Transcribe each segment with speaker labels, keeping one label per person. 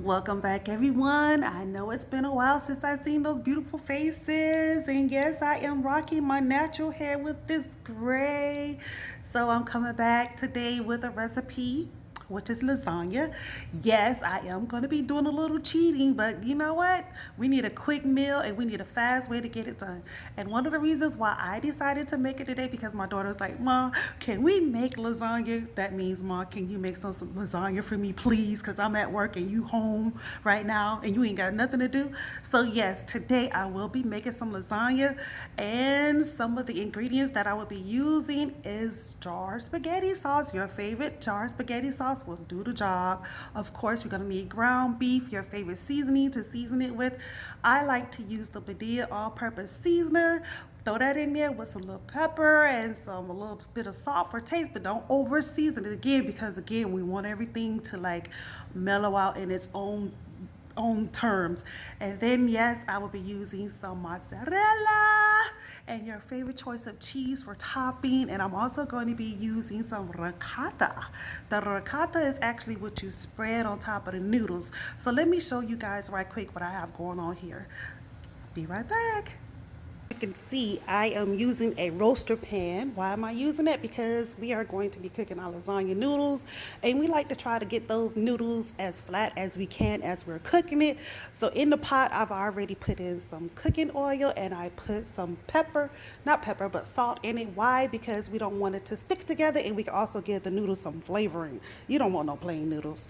Speaker 1: Welcome back, everyone. I know it's been a while since I've seen those beautiful faces, and yes, I am rocking my natural hair with this gray. So I'm coming back today with a recipe, which is lasagna. Yes, I am going to be doing a little cheating, but you know what? We need a quick meal and we need a fast way to get it done. And one of the reasons why I decided to make it today because my daughter's like, "Mom, can we make lasagna?" That means, "Mom, can you make some lasagna for me, please? Because I'm at work and you home right now and you ain't got nothing to do." So yes, today I will be making some lasagna, and some of the ingredients that I will be using is jar spaghetti sauce. Your favorite jar spaghetti sauce will do the job. Of course, we're gonna need ground beef, your favorite seasoning to season it with. I like to use the Padilla all-purpose seasoner. Throw that in there with some little pepper and a little bit of salt for taste, but don't over season it again because again we want everything to like mellow out in its own terms. And then yes, I will be using some mozzarella and your favorite choice of cheese for topping, and I'm also going to be using some ricotta. The ricotta is actually what you spread on top of the noodles. So let me show you guys right quick what I have going on here. Be right back. You can see I am using a roaster pan. Why am I using it? Because we are going to be cooking our lasagna noodles, and we like to try to get those noodles as flat as we can as we're cooking it. So in the pot, I've already put in some cooking oil, and I put some pepper, not pepper, but salt in it. Why? Because we don't want it to stick together, and we can also give the noodles some flavoring. You don't want no plain noodles.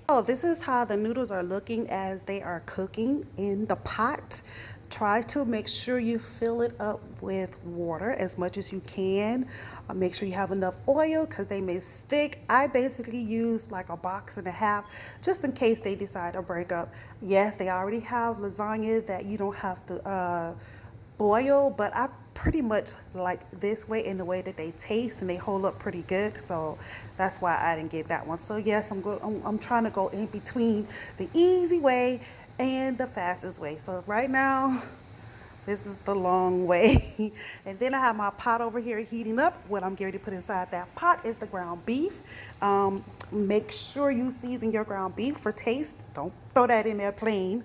Speaker 1: Oh, this is how the noodles are looking as they are cooking in the pot. Try to make sure you fill it up with water as much as you can. Make sure you have enough oil because they may stick. I basically use like a box and a half just in case they decide to break up. Yes, they already have lasagna that you don't have to boil, but I pretty much like this way in the way that they taste and they hold up pretty good, so that's why I didn't get that one. So yes, I'm trying to go in between the easy way and the fastest way. So right now this is the long way. And then I have my pot over here heating up. What I'm getting to put inside that pot is the ground beef. Make sure you season your ground beef for taste. Don't throw that in there plain.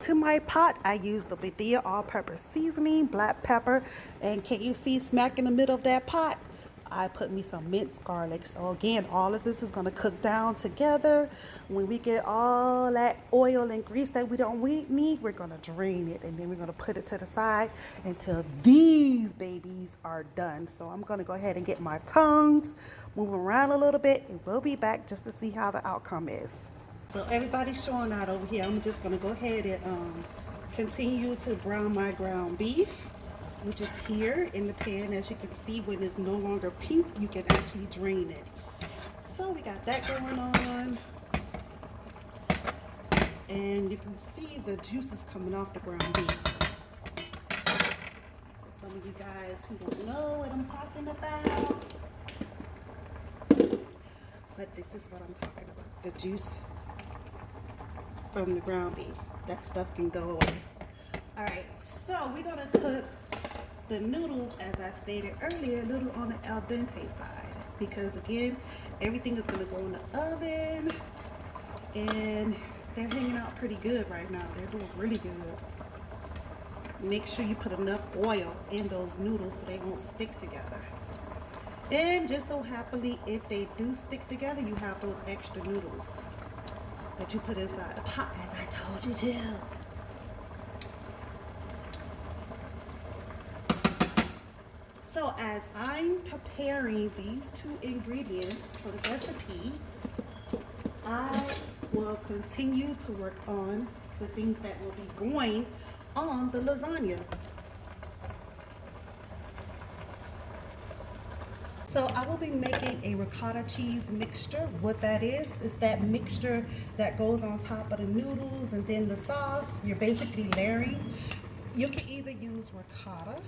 Speaker 1: To my pot, I use the Padilla all-purpose seasoning, black pepper, and can you see smack in the middle of that pot? I put me some minced garlic. So again, all of this is gonna cook down together. When we get all that oil and grease that we don't need, we're gonna drain it and then we're gonna put it to the side until these babies are done. So I'm gonna go ahead and get my tongs, move around a little bit, and we'll be back just to see how the outcome is. So everybody's showing out over here. I'm just gonna go ahead and continue to brown my ground beef, which is here in the pan. As you can see, when it's no longer pink, you can actually drain it. So we got that going on. And you can see the juices coming off the ground beef. For some of you guys who don't know what I'm talking about, but this is what I'm talking about. The juice from the ground beef. That stuff can go away. All right, so we're gonna cook the noodles, as I stated earlier, a little on the al dente side, because again, everything is gonna go in the oven, and they're hanging out pretty good right now. They're doing really good. Make sure you put enough oil in those noodles so they won't stick together. And just so happily, if they do stick together, you have those extra noodles that you put inside the pot, as I told you to. So as I'm preparing these two ingredients for the recipe, I will continue to work on the things that will be going on the lasagna. So I will be making a ricotta cheese mixture. What that is that mixture that goes on top of the noodles and then the sauce. You're basically layering. You can either use ricotta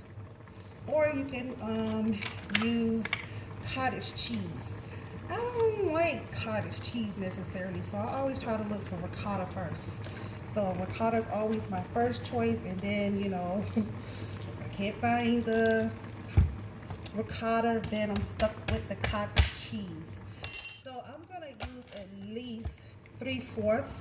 Speaker 1: or you can use cottage cheese. I don't like cottage cheese necessarily, so I always try to look for ricotta first. So ricotta is always my first choice, and then, you know, if I can't find the ricotta, then I'm stuck with the cottage cheese. So I'm gonna use at least 3/4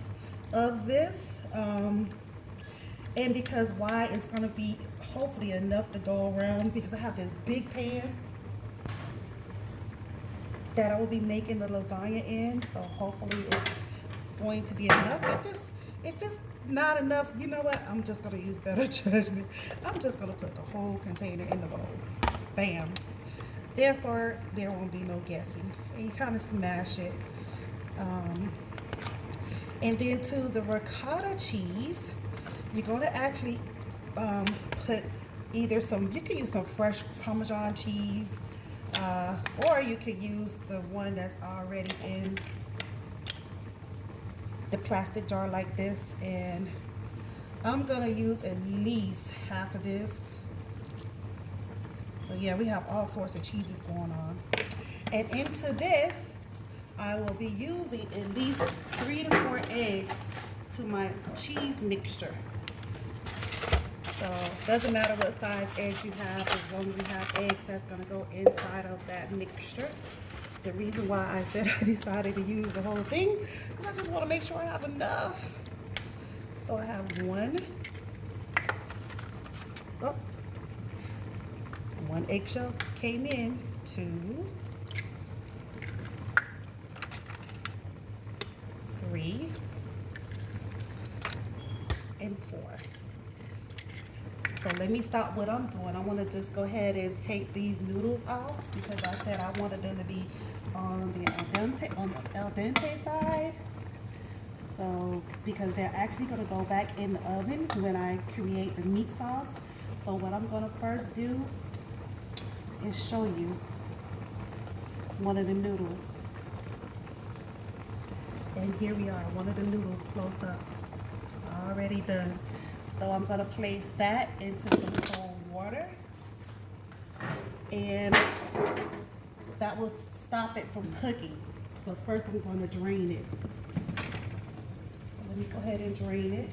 Speaker 1: of this. And because why, it's going to be hopefully enough to go around, because I have this big pan that I will be making the lasagna in. So hopefully it's going to be enough. If it's not enough, you know what? I'm just going to use better judgment. I'm just going to put the whole container in the bowl. Bam. Therefore, there won't be no guessing. And you kind of smash it. And then to the ricotta cheese, you're going to actually put either you can use some fresh parmesan cheese, or you can use the one that's already in the plastic jar like this. And I'm going to use at least half of this. So yeah, we have all sorts of cheeses going on. And into this, I will be using at least 3 to 4 eggs to my cheese mixture. So doesn't matter what size eggs you have, as long as you have eggs that's going to go inside of that mixture. The reason why I said I decided to use the whole thing is I just want to make sure I have enough. So I have one eggshell came in, 2, 3, and 4. So let me stop what I'm doing. I want to just go ahead and take these noodles off, because I said I wanted them to be on the al dente side. So because they're actually going to go back in the oven when I create the meat sauce. So what I'm going to first do is show you one of the noodles. And here we are, one of the noodles close up, already done. So I'm going to place that into some cold water, and that will stop it from cooking. But first I'm going to drain it. So let me go ahead and drain it.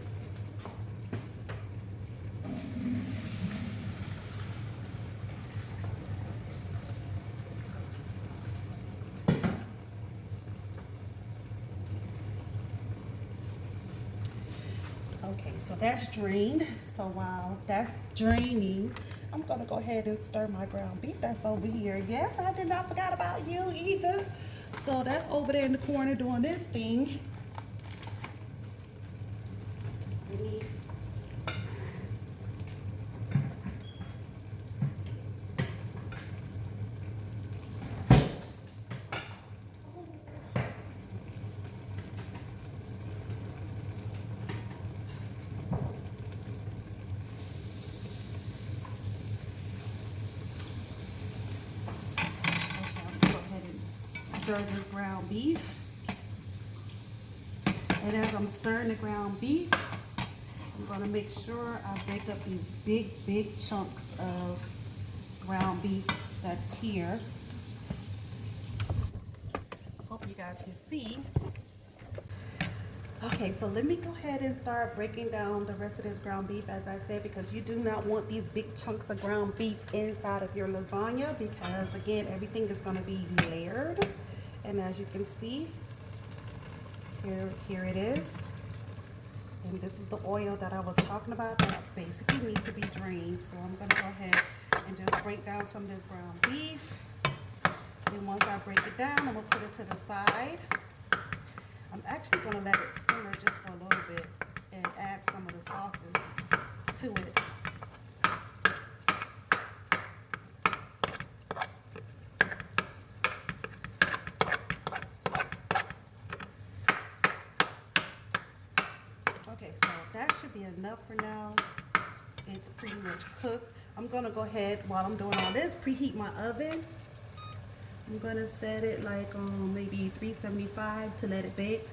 Speaker 1: Okay, so that's drained. So while that's draining, I'm gonna go ahead and stir my ground beef that's over here. Yes, I did not forget about you either. So that's over there in the corner doing this thing. Stir this ground beef, and as I'm stirring the ground beef, I'm going to make sure I break up these big chunks of ground beef that's here. Hope you guys can see. Okay, so let me go ahead and start breaking down the rest of this ground beef, as I said, because you do not want these big chunks of ground beef inside of your lasagna, because again, everything is going to be layered. And as you can see, here it is. And this is the oil that I was talking about that basically needs to be drained. So I'm going to go ahead and just break down some of this ground beef. And once I break it down, I'm going to put it to the side. I'm actually going to let it simmer just for a little bit and add some of the sauces to it. Okay, so that should be enough for now. It's pretty much cooked. I'm going to go ahead, while I'm doing all this, preheat my oven. I'm going to set it like on maybe 375 to let it bake.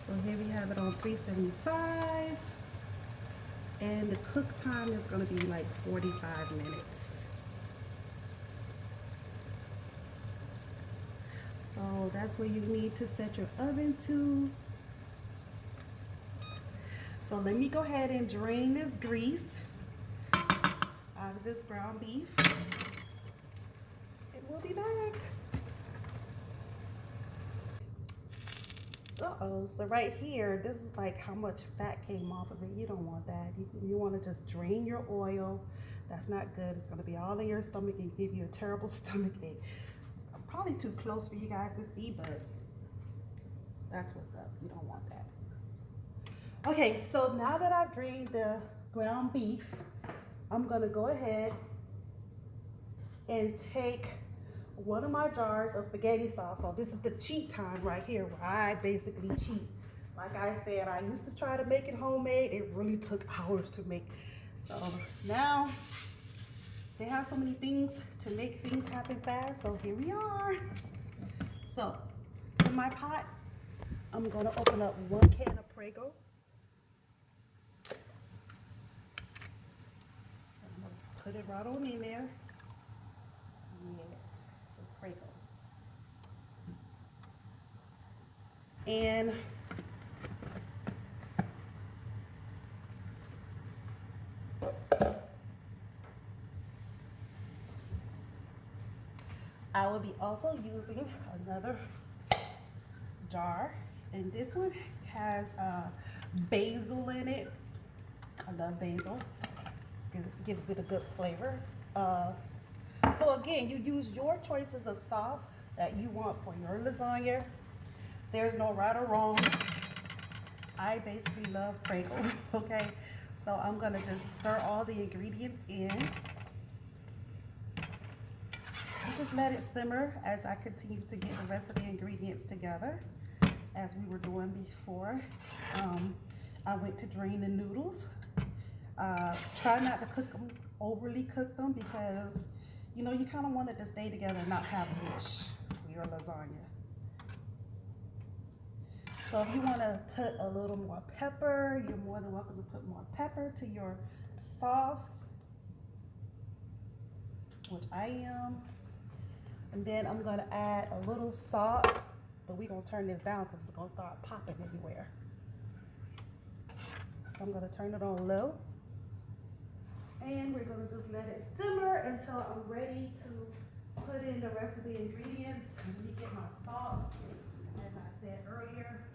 Speaker 1: So here we have it on 375. And the cook time is going to be like 45 minutes. So that's where you need to set your oven to. So let me go ahead and drain this grease out of this ground beef. And we'll be back. quick. Uh-oh, so right here, this is like how much fat came off of it. You don't want that. You want to just drain your oil. That's not good. It's going to be all in your stomach and give you a terrible stomach ache. I'm probably too close for you guys to see, but that's what's up. You don't want that. Okay, so now that I've drained the ground beef, I'm going to go ahead and take one of my jars of spaghetti sauce. So this is the cheat time right here where I basically cheat. Like I said, I used to try to make it homemade. It really took hours to make. So now they have so many things to make things happen fast. So here we are. So to my pot, I'm gonna open up 1 can of Prego. I'm gonna put it right on in there. Yes, some Prego. And I will be also using another jar, and this one has basil in it. I love basil. Gives it a good flavor. So again, you use your choices of sauce that you want for your lasagna. There's no right or wrong. I basically love Prego, okay? So I'm gonna just stir all the ingredients in. And just let it simmer as I continue to get the rest of the ingredients together, as we were doing before. I went to drain the noodles. Try not to cook them, overly cook them, because you know you kind of want it to stay together and not have mush for your lasagna. So if you want to put a little more pepper, you're more than welcome to put more pepper to your sauce, which I am. And then I'm going to add a little salt, but we're going to turn this down because it's going to start popping everywhere. So I'm going to turn it on low. And we're going to just let it simmer until I'm ready to put in the rest of the ingredients. Let me get my salt, as I said earlier.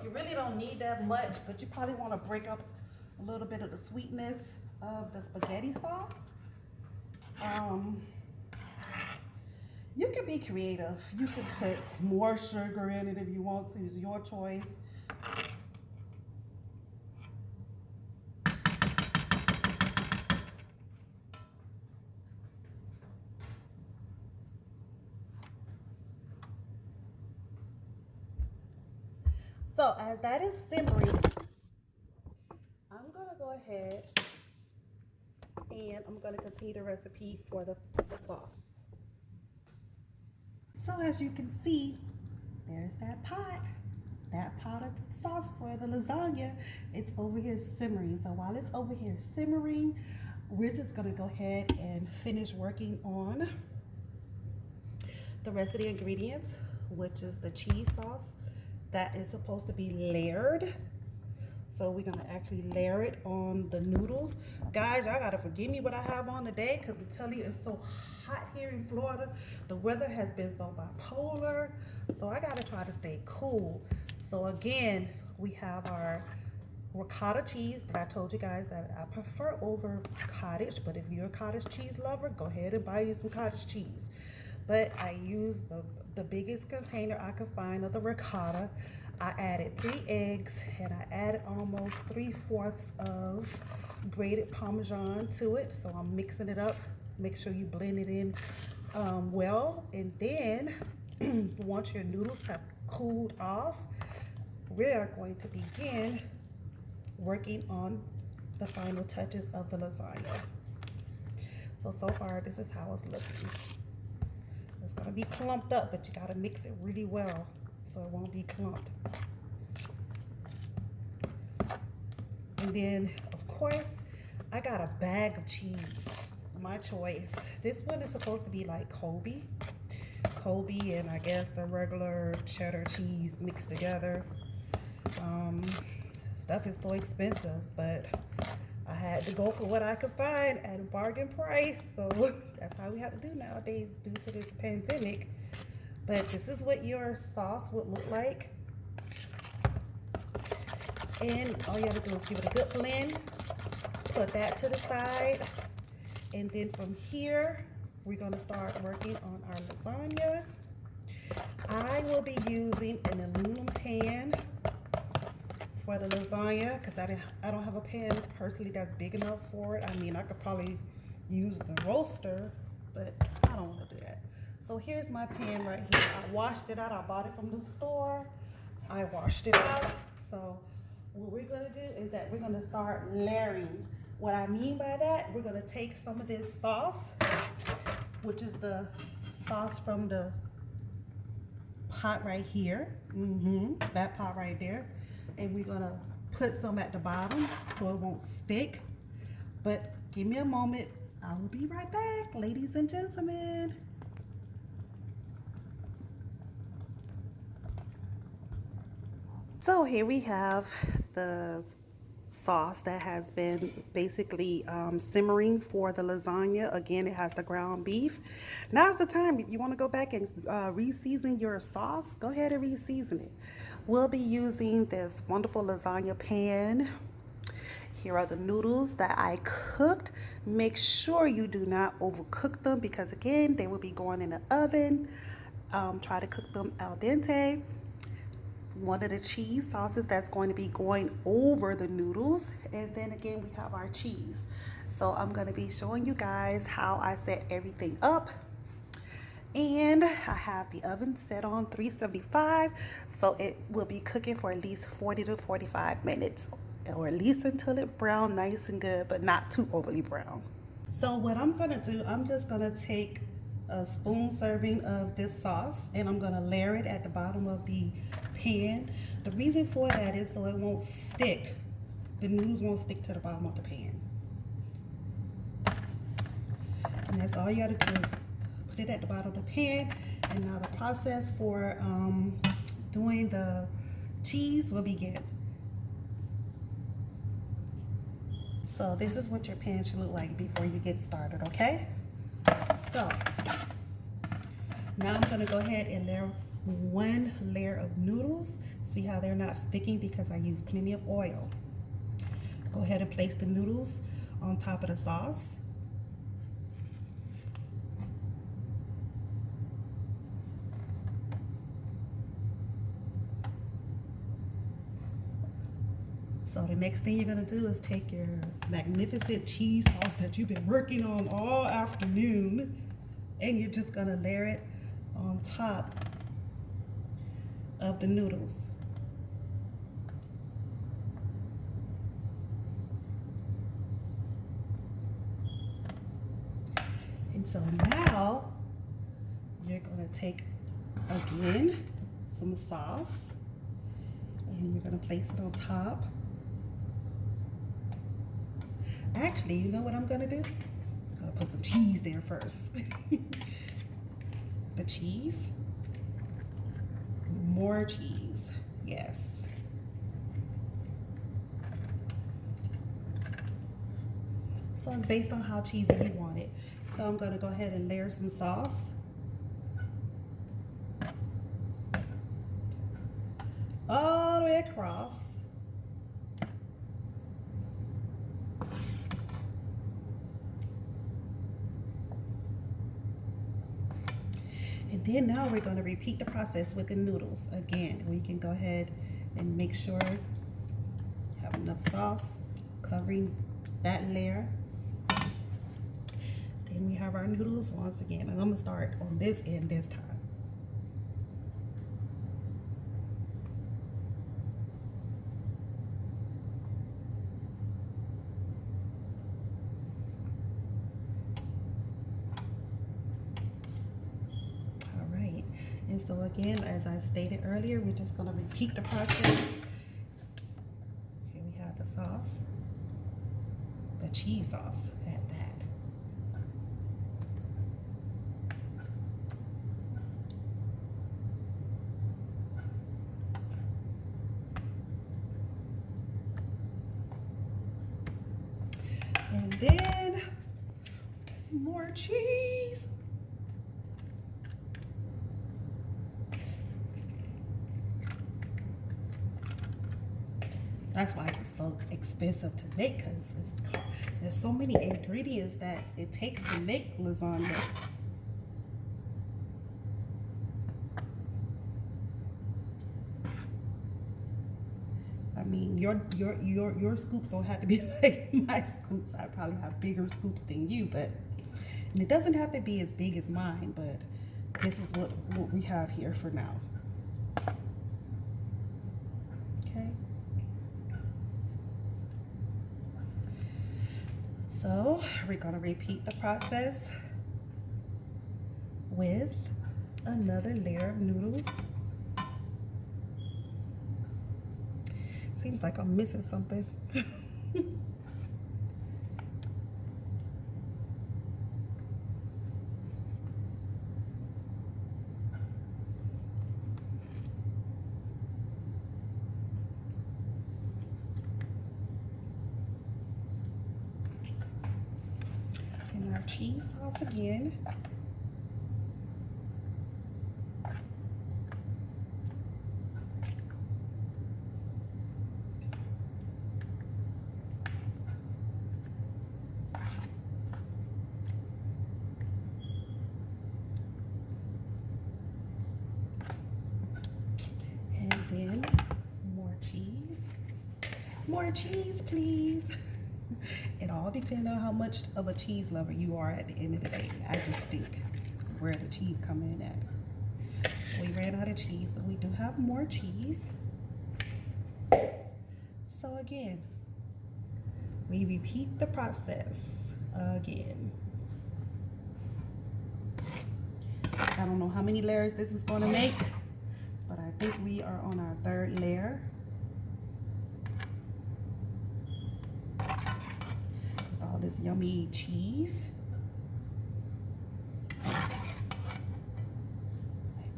Speaker 1: You really don't need that much, but you probably want to break up a little bit of the sweetness of the spaghetti sauce. You can be creative. You can put more sugar in it if you want to. It's your choice. So as that is simmering, I'm gonna go ahead and I'm gonna continue the recipe for the sauce. So as you can see, there's that pot of sauce for the lasagna. It's over here simmering. So while it's over here simmering, we're just gonna go ahead and finish working on the rest of the ingredients, which is the cheese sauce that is supposed to be layered. So we're gonna actually layer it on the noodles. Guys, y'all gotta forgive me what I have on today, because I'm telling you, it's so hot here in Florida. The weather has been so bipolar, so I gotta try to stay cool. So again, we have our ricotta cheese that I told you guys that I prefer over cottage, but if you're a cottage cheese lover, go ahead and buy you some cottage cheese. But I used the biggest container I could find of the ricotta. I added 3 eggs, and I added almost 3/4 of grated parmesan to it. So I'm mixing it up. Make sure you blend it in well. And then once your noodles have cooled off, we are going to begin working on the final touches of the lasagna. So far, this is how it's looking. It's gonna be clumped up, but you gotta mix it really well so it won't be clumped. And then, of course, I got a bag of cheese, my choice. This one is supposed to be like Kobe, and I guess the regular cheddar cheese mixed together. Stuff is so expensive, but I had to go for what I could find at a bargain price. So that's how we have to do nowadays due to this pandemic. But this is what your sauce would look like. And all you have to do is give it a good blend. Put that to the side. And then from here, we're going to start working on our lasagna. I will be using an aluminum pan for the lasagna because I don't have a pan personally that's big enough for it. I mean, I could probably use the roaster, but I don't want to do that. So here's my pan right here. I washed it out. I bought it from the store. I washed it out. So what we're going to do is that we're going to start layering. What I mean by that, we're going to take some of this sauce, which is the sauce from the pot right here, that pot right there, and we're gonna put some at the bottom so it won't stick. But give me a moment, I will be right back, ladies and gentlemen. So here we have the sauce that has been basically simmering for the lasagna. Again, it has the ground beef. Now's the time. If you want to go back and re-season your sauce, go ahead and re-season it. We'll be using this wonderful lasagna pan. Here are the noodles that I cooked. Make sure you do not overcook them because again, they will be going in the oven. Try to cook them al dente. One of the cheese sauces that's going to be going over the noodles, and then again we have our cheese. So I'm going to be showing you guys how I set everything up, and I have the oven set on 375, so it will be cooking for at least 40 to 45 minutes, or at least until it brown nice and good, but not too overly brown. So what I'm going to do, I'm just going to take a spoon serving of this sauce and I'm going to layer it at the bottom of the pan. The reason for that is so it won't stick. The noodles won't stick to the bottom of the pan. And that's all you got to do is put it at the bottom of the pan. And now the process for doing the cheese will begin. So this is what your pan should look like before you get started, okay? So now I'm going to go ahead and layer one layer of noodles. See how they're not sticking because I use plenty of oil. Go ahead and place the noodles on top of the sauce. So the next thing you're going to do is take your magnificent cheese sauce that you've been working on all afternoon, and you're just going to layer it on top of the noodles. And so now you're going to take again some sauce and you're going to place it on top. Actually, you know what I'm gonna do? I'm gonna put some cheese there first. The cheese. More cheese. Yes. So it's based on how cheesy you want it. So I'm gonna go ahead and layer some sauce. All the way across. And then now we're going to repeat the process with the noodles. Again, we can go ahead and make sure you have enough sauce covering that layer. Then we have our noodles once again. And I'm going to start on this end this time. And so again, as I stated earlier, we're just going to repeat the process. Here we have the sauce, the cheese sauce at that. More cheese. That's why it's so expensive to make, because there's so many ingredients that it takes to make lasagna. I mean, your scoops don't have to be like my scoops. I probably have bigger scoops than you, but and it doesn't have to be as big as mine, but this is what we have here for now. Okay. So we're gonna repeat the process with another layer of noodles. Seems like I'm missing something. And our cheese sauce again. Then more cheese. More cheese, please. It all depends on how much of a cheese lover you are at the end of the day. I just think where the cheese come in at. So we ran out of cheese, but we do have more cheese. So again, we repeat the process again. I don't know how many layers this is going to make, but I think we are on our third layer. With all this yummy cheese. I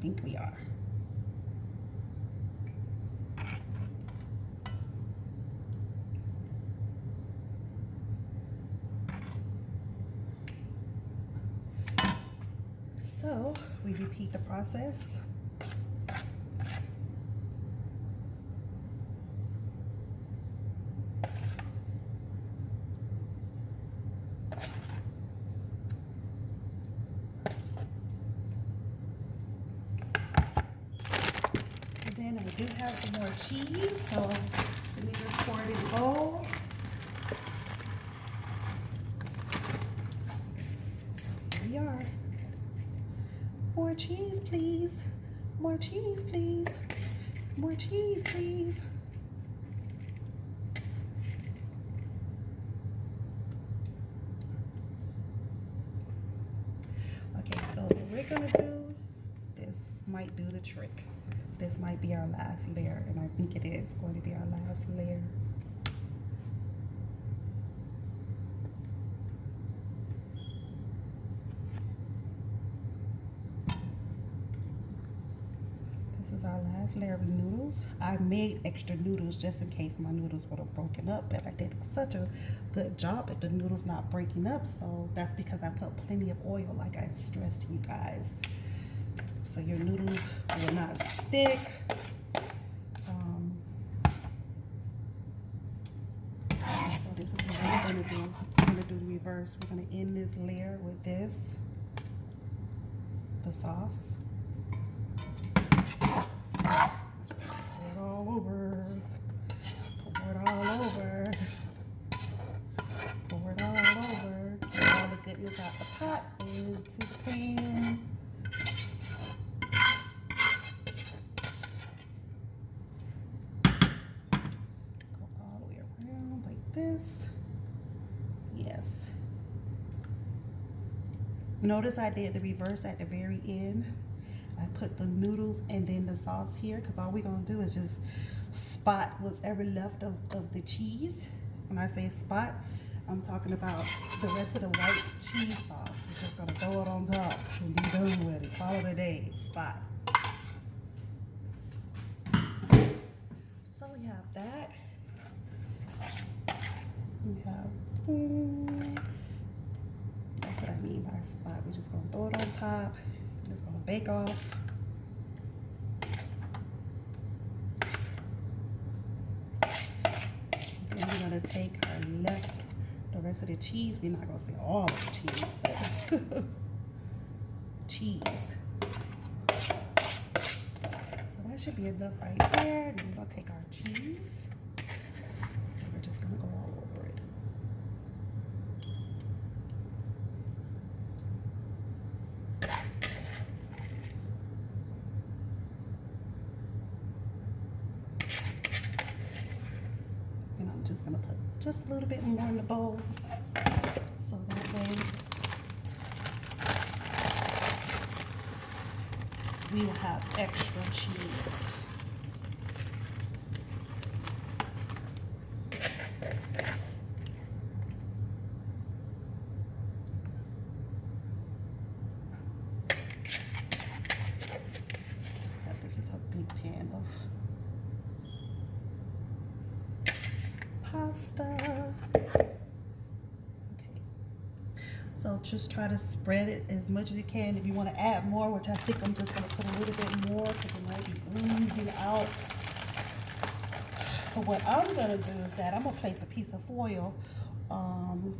Speaker 1: think we are. So we repeat the process. And then I do have some more cheese, so let me just pour it in the bowl. So here we are. More cheese, please. More cheese, please. More cheese, please. Okay, so what we're gonna do, this might do the trick. This might be our last layer, and I think it is going to be our last layer. This is our last layer of noodles. I made extra noodles just in case my noodles would have broken up, but I did such a good job at the noodles not breaking up, so that's because I put plenty of oil, like I stressed to you guys. So your noodles will not stick. So this is what we're gonna do. We're gonna do the reverse. We're gonna end this layer with this, the sauce. Pour it all over. Pour it all over. Pour it all over. Get all the goodness out the pot into the pan. This. Yes. Notice I did the reverse at the very end. I put the noodles and then the sauce here, because all we're going to do is just spot what's ever left of the cheese. When I say spot, I'm talking about the rest of the white cheese sauce. We're just going to throw it on top and be done with it. Call it a day. Spot. So we have that. We have, that's what I mean We're just gonna throw it on top. It's gonna bake off. Then we're gonna take the rest of the cheese. We're not gonna say all of the cheese, but cheese. So that should be enough right there. Then we're gonna take our cheese. And we're just gonna go all over it. And I'm just gonna put just a little bit more in the bowl, so that way we will have extra cheese. This is a big pan of pasta. Okay, so just try to spread it as much as you can. If you want to add more, which I think I'm just going to put a little bit more because it might be oozing out. So what I'm going to do is that I'm going to place a piece of foil on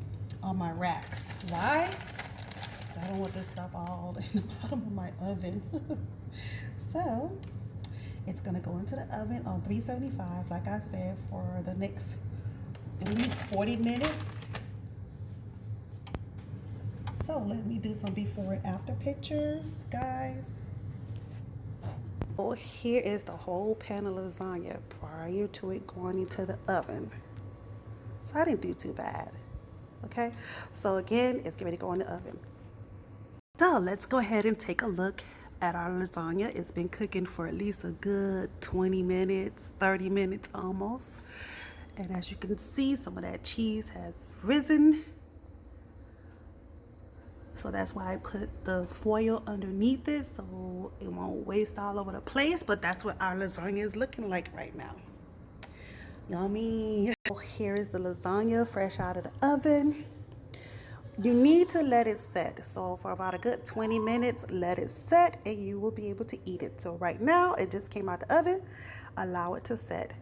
Speaker 1: my racks. Why? Because I don't want this stuff all in the bottom of my oven. So it's going to go into the oven on 375, like I said, for the next at least 40 minutes. So let me do some before and after pictures, guys. Well, here is the whole pan of lasagna prior to it going into the oven. So I didn't do too bad. Okay, so again, it's getting ready to go in the oven. So let's go ahead and take a look at our lasagna. It's been cooking for at least a good 20 minutes, 30 minutes almost. And as you can see, some of that cheese has risen. So that's why I put the foil underneath it so it won't waste all over the place. But that's what our lasagna is looking like right now. Yummy. Here is the lasagna fresh out of the oven. You need to let it set. So for about a good 20 minutes, let it set and you will be able to eat it. So right now, it just came out the oven. Allow it to set.